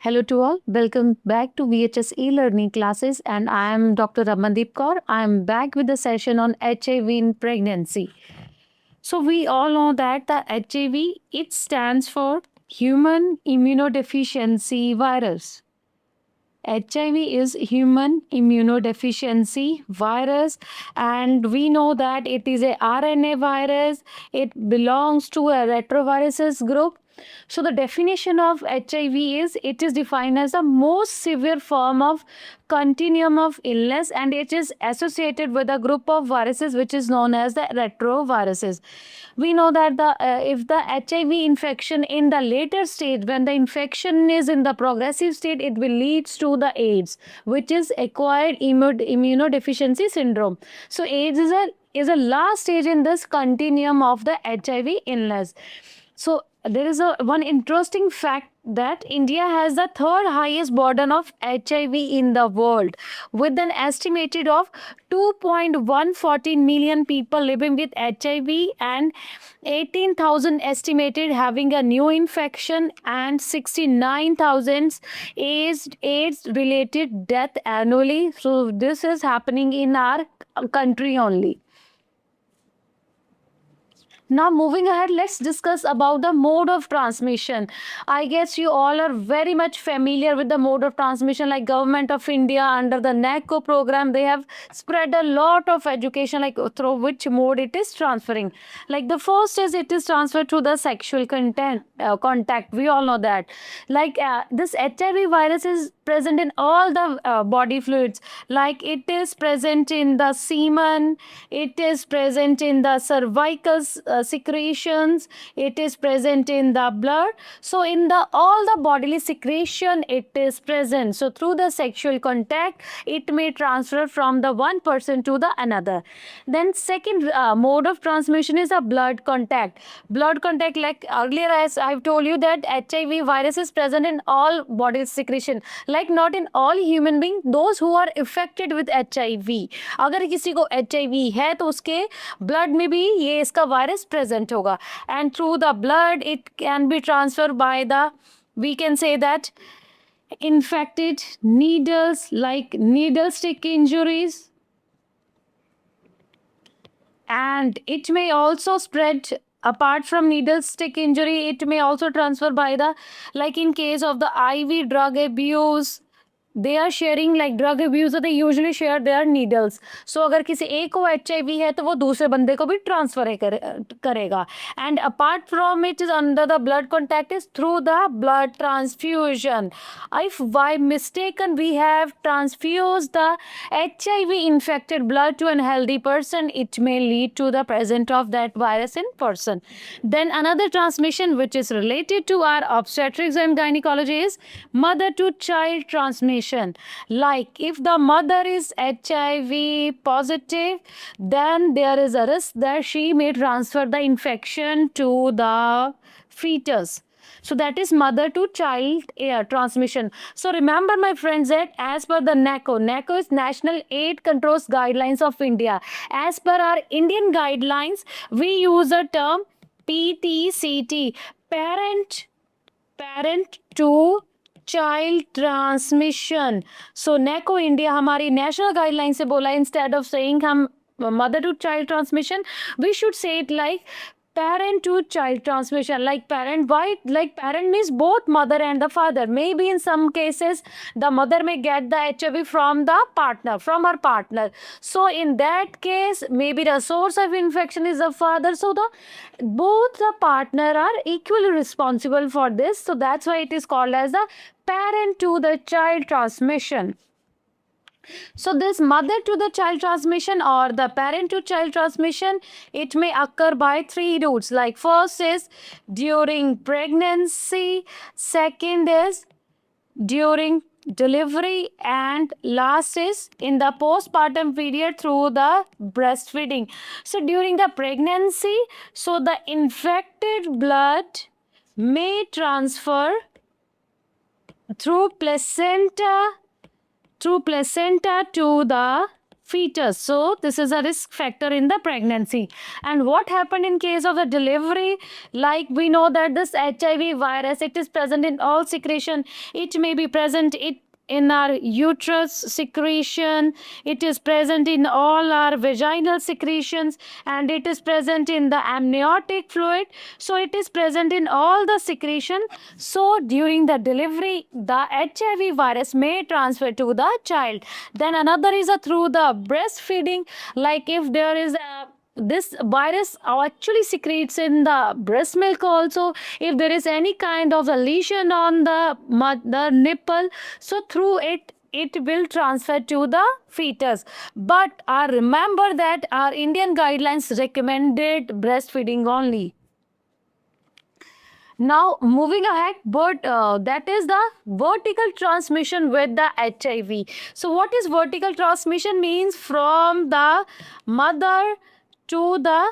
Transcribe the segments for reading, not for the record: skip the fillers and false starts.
Hello to all. Welcome back to VHS e-learning classes and I am Dr. Ramandeep Kaur. I am back with the session on HIV in pregnancy. So we all know that the HIV, it stands for Human Immunodeficiency Virus. HIV is human immunodeficiency virus, and we know that it is a RNA virus. It belongs to a retroviruses group. So the definition of HIV is it is defined as the most severe form of continuum of illness, and it is associated with a group of viruses which is known as the retroviruses. We know that if the HIV infection in the later stage, when the infection is in the progressive state, it will leads to the AIDS, which is acquired immunodeficiency syndrome. So AIDS is a last stage in this continuum of the HIV illness. So there is a one interesting fact that India has the third highest burden of HIV in the world, with an estimated of 2.114 million people living with HIV and 18,000 estimated having a new infection and 69,000 AIDS related death annually. So this is happening in our country only. Now moving ahead, let's discuss about the mode of transmission. I guess you all are very much familiar with the mode of transmission, like Government of India under the NACO program, they have spread a lot of education like through which mode it is transferring. Like the first is it is transferred through the sexual contact. We all know that. Like this HIV virus is present in all the body fluids, like it is present in the semen, it is present in the cervical secretions, it is present in the blood. So in the all the bodily secretion it is present. So through the sexual contact it may transfer from the one person to the another. Then second mode of transmission is a blood contact. Blood contact, like earlier as I've told you that HIV virus is present in all body secretion, like not in all human being, those who are affected with HIV. अगर किसी को HIV है तो उसके blood में भी ये इसका virus present होगा, and through the blood it can be transferred by the, we can say that, infected needles, like needle stick injuries, and it may also spread apart from needle stick injury. It may also transfer by the, like in case of the IV drug abuse, they are sharing, like drug abuse, they usually share their needles. So अगर किसी एक को HIV है तो वो दूसरे बंदे को भी ट्रांसफर करेगा. And apart from it is under the blood contact is through the blood transfusion. If by mistaken we have transfused the HIV infected blood to a healthy person, it may lead to the presence of that virus in person. Then another transmission which is related to our obstetrics and gynecology is mother to child transmission. Like if the mother is HIV positive, then there is a risk that she may transfer the infection to the fetus. So that is mother to child transmission. So remember my friends that as per the NACO is National AIDS Controls Guidelines of India. As per our Indian guidelines, we use a term PTCT, parent to child transmission. So NACO India हमारी national guideline से बोला, instead of saying हम mother to child transmission, we should say it like parent to child transmission. Like parent, why? Like parent means both mother and the father. Maybe in some cases the mother may get the HIV from the partner, from her partner. So in that case maybe the source of infection is the father, so the both the partner are equally responsible for this. So that's why it is called as the parent to the child transmission. So this mother to the child transmission or the parent to child transmission, it may occur by three routes. Like first is during pregnancy, second is during delivery, and last is in the postpartum period through the breastfeeding. So during the pregnancy, so the infected blood may transfer through placenta to the fetus. So this is a risk factor in the pregnancy. And what happened in case of the delivery? Like we know that this HIV virus, it is present in all secretion. It may be present in our uterus secretion, it is present in all our vaginal secretions, and it is present in the amniotic fluid. So it is present in all the secretion. So during the delivery, the HIV virus may transfer to the child. Then another is through the breastfeeding. Like if there is a this virus actually secretes in the breast milk also. If there is any kind of a lesion on the nipple, so through it will transfer to the fetus. But remember that our Indian guidelines recommended breastfeeding only. Now moving ahead, but that is the vertical transmission with the HIV. So what is vertical transmission? Means from the mother to the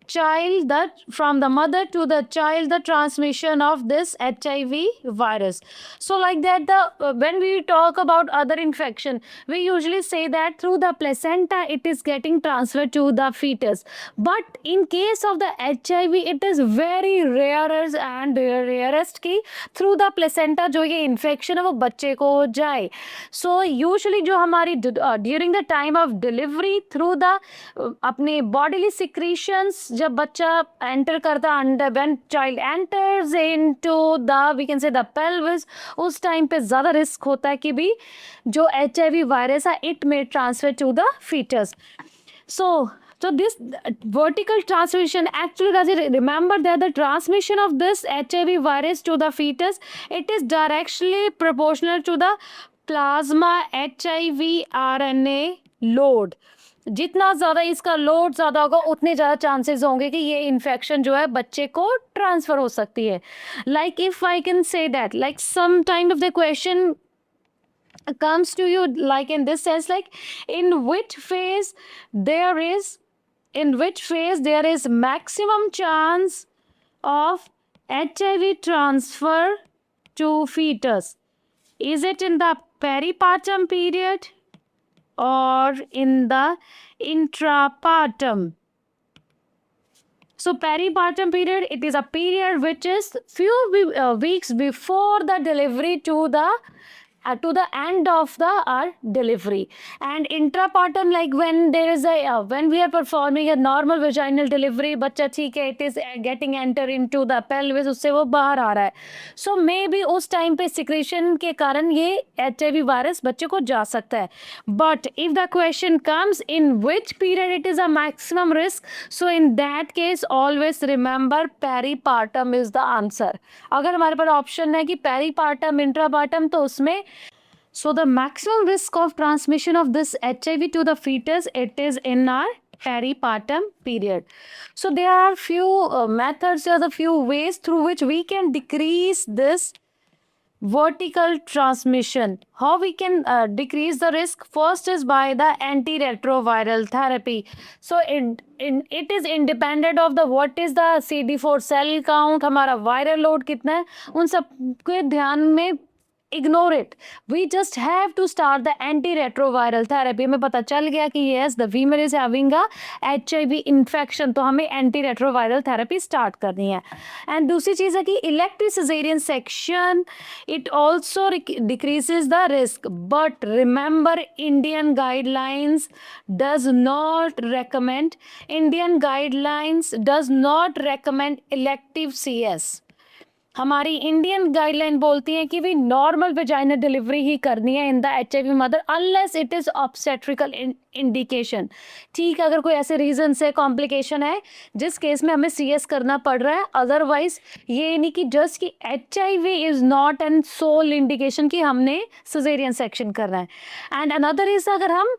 child, that from the mother to the child, the transmission of this HIV virus. So like that, the when we talk about other infection, we usually say that through the placenta it is getting transferred to the fetus. But in case of the HIV, it is very rarest and rarest कि through the placenta जो ये infection है वो बच्चे को हो जाए. So usually जो हमारी during the time of delivery, through the अपने bodily secretions, जब बच्चा एंटर करता under, when child enters into the we can say the pelvis, उस टाइम पे ज़्यादा रिस्क होता है कि भी जो HIV वायरस है it may transfer to the foetus. So this vertical transmission, actually guys, remember that the transmission of this HIV virus to the fetus, it is directly proportional to the plasma HIV RNA load. जितना ज़्यादा इसका load ज़्यादा होगा उतने ज़्यादा chances होंगे कि ये इन्फेक्शन जो है बच्चे को ट्रांसफ़र हो सकती है. Like if I can say that, like some kind of the question comes to you like in this sense, like in which phase there is maximum chance of HIV transfer to fetus? Is it in the peripartum period or in the intrapartum? So peripartum period, it is a period which is few weeks before the delivery to the end of the delivery. And intrapartum, like when there is a when we are performing a normal vaginal delivery, बच्चा ठीक है, it is getting enter into the pelvis, उससे वो बाहर आ रहा है. So maybe उस time पे secretion के कारण ये HIV वायरस बच्चे को जा सकता है. But if the question comes in which period it is a maximum risk, so in that case always remember peripartum is the answer. अगर हमारे पास ऑप्शन है कि peripartum, intrapartum, तो उसमें so the maximum risk of transmission of this HIV to the fetus, it is in our peripartum period. So there are few methods, there are few ways through which we can decrease this vertical transmission. How we can decrease the risk? First is by the antiretroviral therapy. So it is independent of the what is the CD4 cell count, हमारा viral load कितना है, उन सब के ध्यान में ignore it. We just have to start the antiretroviral therapy. हमें पता चल गया कि yes, the female is having a HIV infection, तो हमें antiretroviral therapy start करनी है. And दूसरी चीज़ है कि elective cesarean section, it also decreases the risk. But remember, Indian guidelines does not recommend elective CS. हमारी इंडियन गाइडलाइन बोलती है कि भी नॉर्मल वेजाइनल डिलीवरी ही करनी है in the HIV mother unless it is obstetrical indication. ठीक, अगर कोई ऐसे रीजन से कॉम्प्लिकेशन है जिस केस में हमें CS करना पड़ रहा है, अदरवाइज ये नहीं कि जस्ट कि HIV is not an sole indication कि हमने सिजेरियन सेक्शन करना है. एंड अनदर इज अगर हम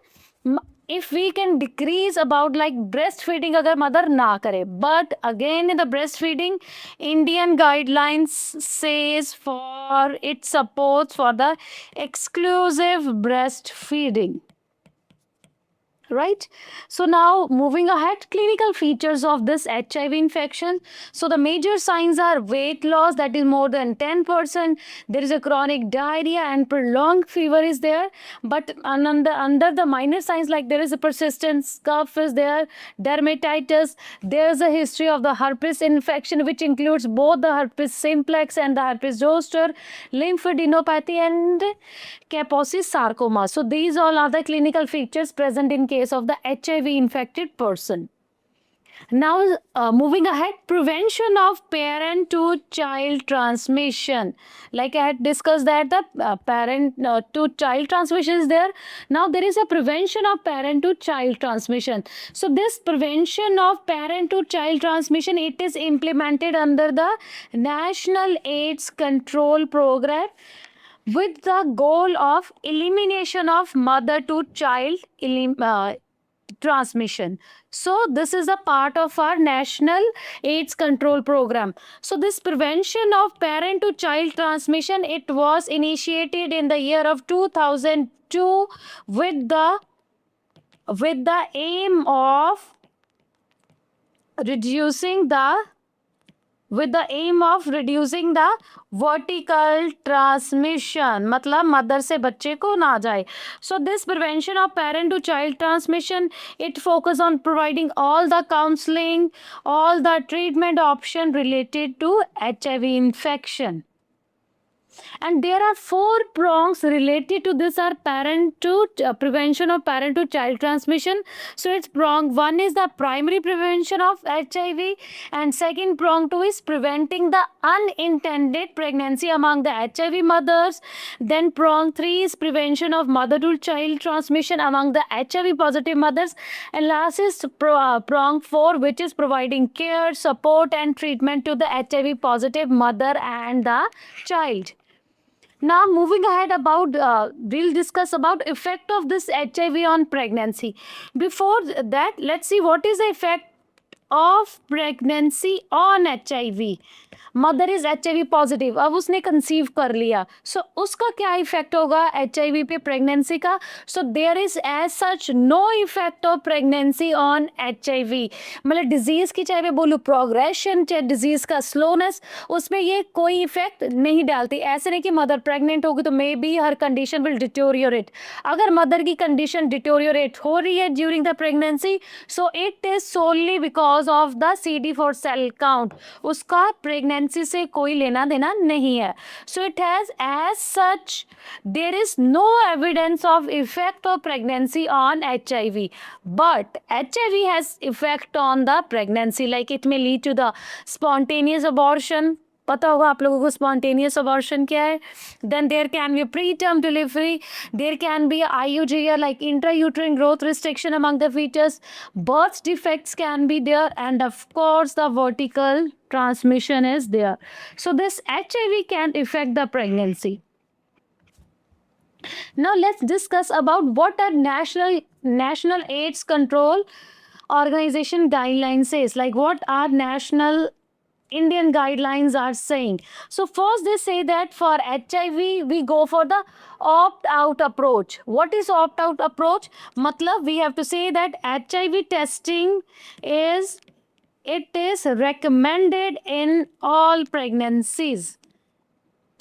if we can decrease about like breastfeeding अगर मदर ना करे, but again in the breastfeeding Indian guidelines says for it supports for the exclusive breastfeeding. right? So now moving ahead, clinical features of this HIV infection. So the major signs are weight loss that is more than 10%. There is a chronic diarrhea and prolonged fever is there. But under the minor signs, like there is a persistent cough is there, dermatitis, there is a history of the herpes infection, which includes both the herpes simplex and the herpes zoster, lymphadenopathy and Kaposi sarcoma. So these all are the clinical features present in case of the HIV infected person. Now, moving ahead, prevention of parent to child transmission. Like I had discussed that the parent to child transmission is there. Now, there is a prevention of parent to child transmission. So, this prevention of parent to child transmission, it is implemented under the National AIDS Control Program with the goal of elimination of mother to child transmission. So this is a part of our national AIDS control program. So this prevention of parent to child transmission, it was initiated in the year of 2002 with the aim of reducing the vertical transmission, मतलब mother से बच्चे को ना जाए. So this prevention of parent to child transmission, it focus on providing all the counseling, all the treatment option related to HIV infection. And there are 4 prongs related to this are parent to prevention of parent to child transmission. So it's prong 1 is the primary prevention of HIV, and second prong 2 is preventing the unintended pregnancy among the HIV mothers. Then prong 3 is prevention of mother to child transmission among the HIV positive mothers, and last is prong 4, which is providing care, support and treatment to the HIV positive mother and the child. Now moving ahead about we'll discuss about effect of this HIV on pregnancy. Before that, let's see what is the effect of pregnancy on HIV. Mother is HIV positive, अब उसने conceive कर लिया. सो उसका क्या effect होगा HIV पे pregnancy का? So there is as such no effect of pregnancy on HIV. मतलब डिजीज की चाहे मैं बोलूँ प्रोग्रेशन, चाहे डिजीज का स्लोनेस, उसमें ये कोई इफेक्ट नहीं डालती. ऐसे नहीं कि मदर प्रेग्नेंट होगी तो may be her condition will deteriorate. अगर मदर की कंडीशन डिटोरियोरेट हो रही है during the pregnancy, so it is solely because of the CD4 cell count. उसका प्रेगनेंसी से कोई लेना देना नहीं है. So it has as such there is no evidence of effect of pregnancy on HIV, but HIV has effect on the pregnancy, like it may lead to the spontaneous abortion. पता होगा आप लोगों को spontaneous abortion क्या है. Then there can be preterm delivery, there can be IUGR like intrauterine growth restriction among the fetus, birth defects can be there, and of course the vertical transmission is there. So this HIV can affect the pregnancy. Now let's discuss about what are national AIDS control organization guidelines says, like what our national Indian guidelines are saying. So first they say that for HIV we go for the opt-out approach. What is opt-out approach? Matlab we have to say that HIV testing is recommended in all pregnancies.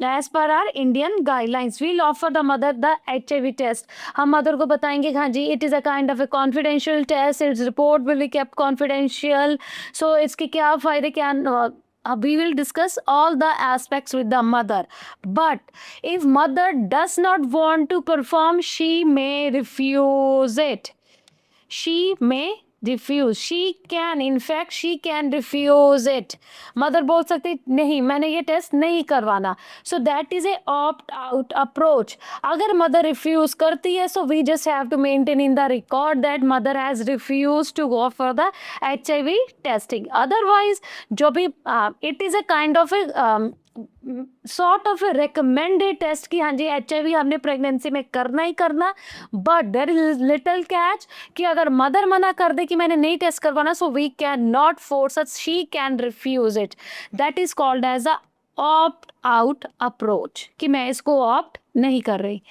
As per our Indian guidelines, we'll offer the mother the HIV test. हम mother को बताएंगे हाँ जी it is a kind of a confidential test, its report will be kept confidential. So इसके क्या फायदे क्या we will discuss all the aspects with the mother. But if mother does not want to perform, she may refuse it. She can refuse it. Mother बोल सकती नहीं मैंने ये test नहीं करवाना. So that is a opt out approach. अगर mother refuse करती है, so we just have to maintain in the record that mother has refuse to go for the HIV testing. Otherwise जो भी it is a kind of a sort of a recommended test कि हाँ जी HIV हमने pregnancy में करना ही करना. But there is little catch कि अगर मदर मना कर दे कि मैंने नहीं टेस्ट करवाना, so we can not force us, she can refuse it. That is called as a opt out approach कि मैं इसको ऑप्ट नहीं कर रही.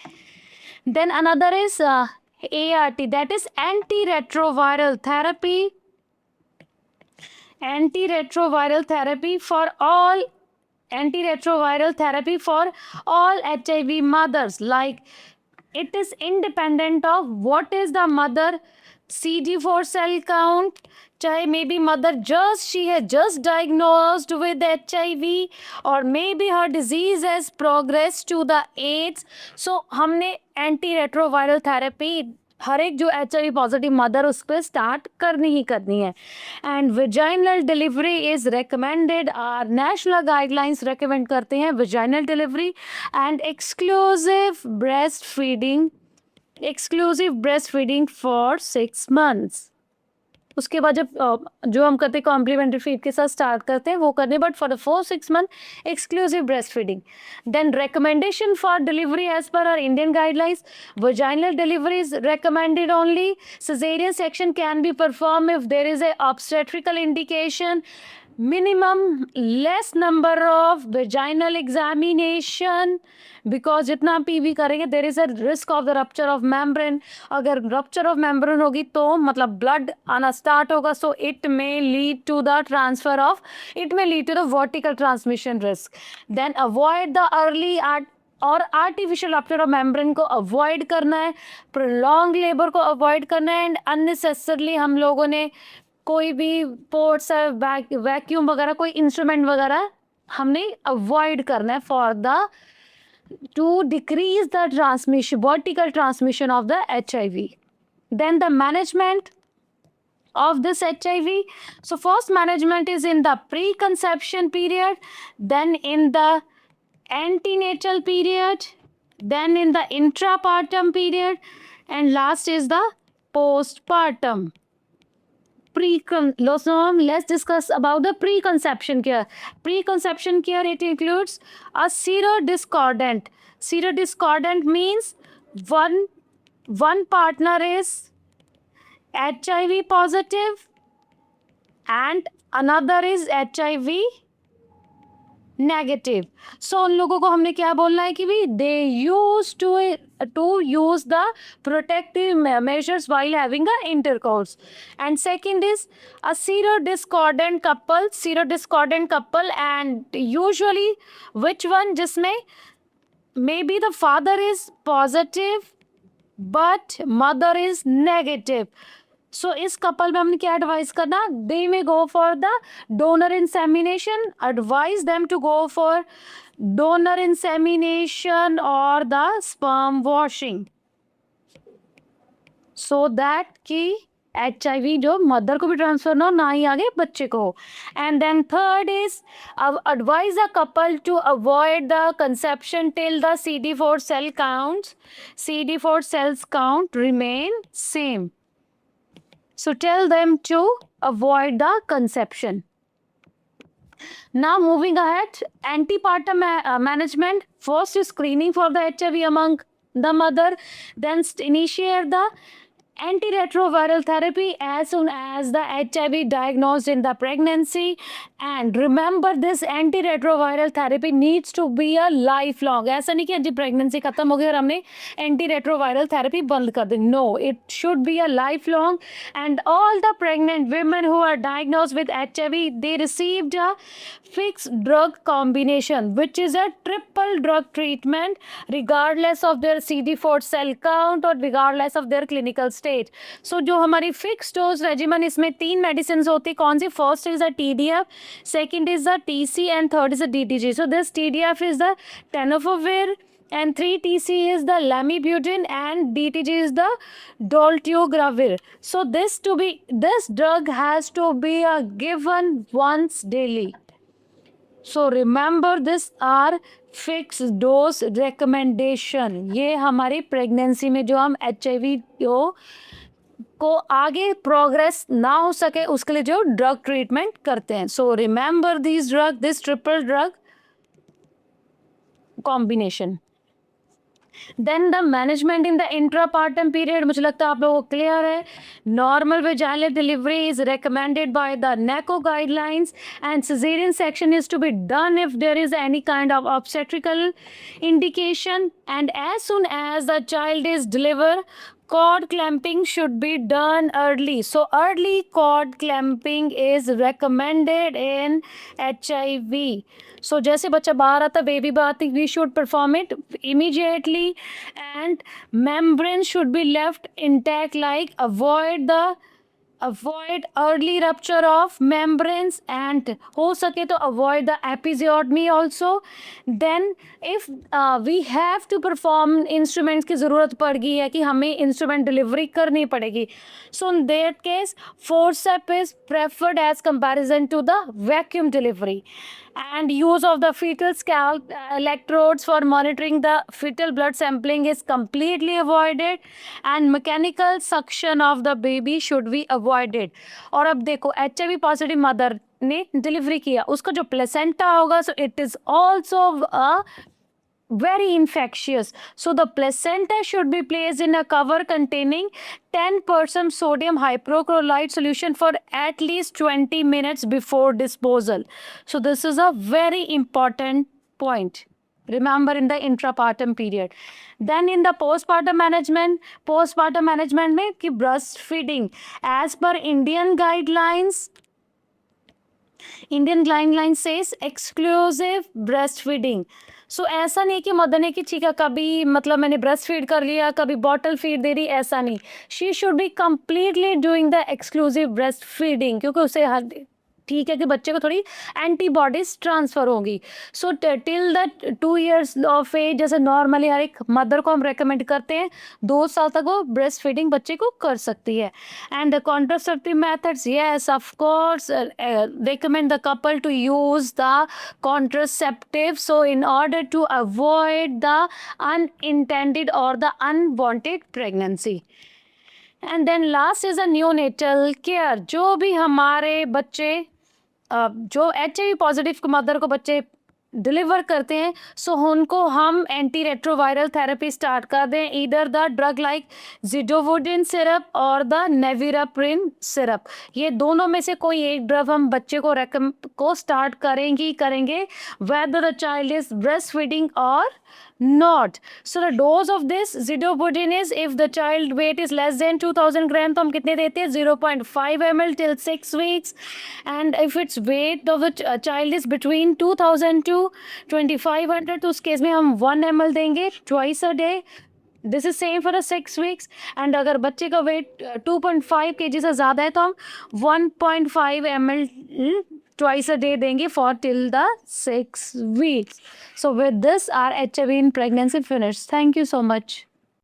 Then another is ART, that is antiretroviral therapy. Antiretroviral therapy for all HIV mothers. Like, it is independent of what is the mother CD4 cell count. चाहे maybe mother she has just diagnosed with HIV, or maybe her disease has progressed to the AIDS. So हमने antiretroviral therapy हर एक जो HIV positive mother उस पर start करनी ही करनी है. And vaginal delivery is recommended. Our national guidelines recommend करते हैं vaginal delivery. And exclusive breast feeding for 6 months. उसके बाद जब जो हम करते हैं कॉम्प्लीमेंट्री फीड के साथ स्टार्ट करते हैं वो करने, but for the 4-6 month exclusive breast feeding. Then recommendation for delivery as per our Indian guidelines. Vaginal delivery is recommended only. Cesarean section can be performed if there is a obstetrical indication. Minimum less number of vaginal examination, because जितना आप PV करेंगे there is a risk of the rupture of membrane. अगर rupture of membrane होगी तो मतलब blood आना start होगा, so it may lead to the vertical transmission risk. Then avoid the early और आर्टिफिशियल रप्चर ऑफ मेम्ब्रेन को avoid करना है, प्रोलॉन्ग लेबर को अवॉइड करना है. एंड अननेसेसरली हम लोगों ने कोई भी पोर्ट्स वैक्यूम वगैरह कोई इंस्ट्रूमेंट वगैरह हमने अवॉइड करना है for the two decrease the transmission vertical transmission of the HIV. Then the management of this HIV. So first management is in the preconception period, then in the antenatal period, then in the intrapartum period, and last is the postpartum. Let's discuss about the preconception care. Preconception care, it includes a serodiscordant. Serodiscordant means one partner is HIV positive and another is HIV negative. So उन लोगों को हमने क्या बोलना है कि भी they used to use the protective measures while having a intercourse. And second is a serodiscordant couple and usually which one, जिसमें may be the father is positive but mother is negative. So इस couple में हमने क्या advice करना, they may go for the donor insemination. Advise them to go for donor insemination और the sperm washing, so that कि HIV जो मदर को भी ट्रांसफर ना ही आगे बच्चे को. And then third is advise a couple to avoid the conception till the CD4 cells count remain same. So tell them to avoid the conception. Now moving ahead, antepartum management. First is screening for the HIV among the mother. Then initiate the antiretroviral therapy as soon as the HIV diagnosed in the pregnancy. And remember, this antiretroviral therapy needs to be a lifelong. ऐसा नहीं कि pregnancy खत्म हो गई और हमने antiretroviral therapy बंद कर दी. No, it should be a lifelong. And all the pregnant women who are diagnosed with HIV, they received a fixed drug combination, which is a triple drug treatment regardless of their CD4 cell count or regardless of their clinical stage. So जो हमारी fix dose regiment, इसमें 3 medicine होती है. कौन सी? First is the TDF, second is the TC and third is the DTG. So this TDF is the tenofovir and 3TC is the lamivudine and DTG is the dolutegravir. So this drug has to be given once daily. So remember, this are fixed dose recommendation. ये हमारी pregnancy में जो हम HIV को आगे progress ना हो सके उसके लिए जो ड्रग ट्रीटमेंट करते हैं. So remember this triple drug combination. Then the management in the intrapartum period, मुझे लगता है आप लोगों को क्लियर है. Normal vaginal delivery is recommended by the NACO guidelines and caesarean section is to be done if there is any kind of obstetrical indication. And as soon as the child is deliver, cord clamping should be done early. So early cord clamping is recommended in HIV. So जैसे बच्चा बाहर आता, baby बात, we should perform it immediately, and membrane should be left intact, like avoid early rupture of membranes, and हो सके तो avoid the episiotomy also. Then if we have to perform instruments की ज़रूरत पड़ गई है कि हमें instrument delivery करनी पड़ेगी, so in that case forceps is preferred as comparison to the vacuum delivery. And use of the fetal scalp electrodes for monitoring the fetal blood sampling is completely avoided, and mechanical suction of the baby should be avoided. और अब देखो HIV positive mother ने delivery किया, उसका जो placenta होगा, so it is also a very infectious. So the placenta should be placed in a cover containing 10% sodium hypochlorite solution for at least 20 minutes before disposal. So this is a very important point. Remember, in the intrapartum period. Then in the postpartum management में कि breastfeeding as per Indian guidelines says exclusive breastfeeding. सो ऐसा नहीं कि mother ने कि ठीक है कभी मतलब मैंने ब्रेस्ट फीड कर लिया, कभी बॉटल फीड दे रही, ऐसा नहीं. She should be completely doing the exclusive breast feeding, क्योंकि उसे हर ठीक है कि बच्चे को थोड़ी एंटीबॉडीज ट्रांसफर होंगी. So till the 2 years of age, जैसे नॉर्मली हर एक मदर को हम रेकमेंड करते हैं 2 साल तक वो ब्रेस्ट फीडिंग बच्चे को कर सकती है. And the contraceptive methods, yes of course recommend the couple to use the contraceptive, so in order to avoid the unintended or the unwanted pregnancy. And then last is a neonatal care. जो भी हमारे बच्चे जो HIV positive mother को बच्चे deliver करते हैं, सो उनको हम एंटी रेट्रोवायरल थेरेपी स्टार्ट कर दें, either the drug like zidovudine syrup और द नेविराप्रिन सिरप. ये दोनों में से कोई एक ड्रग हम बच्चे को स्टार्ट करेंगे whether the child is breastfeeding or not. So the dose of this zidovudin is, if the child weight is less than 2000 gram, तो हम कितने देते हैं 0.5 ml till 6 weeks. And if its weight of the child is between 2000 to 2500, तो उस case में हम 1 ml देंगे twice a day. This is same for 6 weeks. And अगर बच्चे का वेट 2.5 kg से ज़्यादा है तो हम 1.5 ml twice a day देंगे for till the 6 weeks. So with this, our HIV in pregnancy finished. Thank you so much.